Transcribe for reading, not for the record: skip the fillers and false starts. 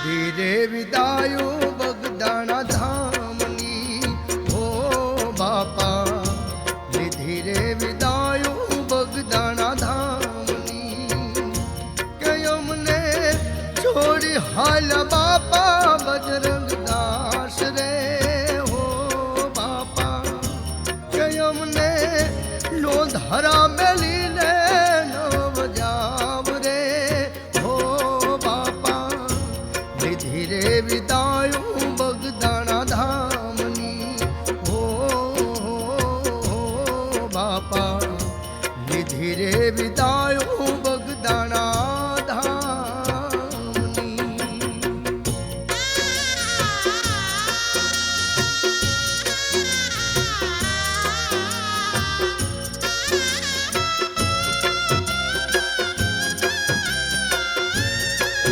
ધીરે વિદાયો બગદાણા ધામની હો બાપા, ધીરે વિદાયો બગદાણા ધામની, કે અમને છોડી હાલ બાપા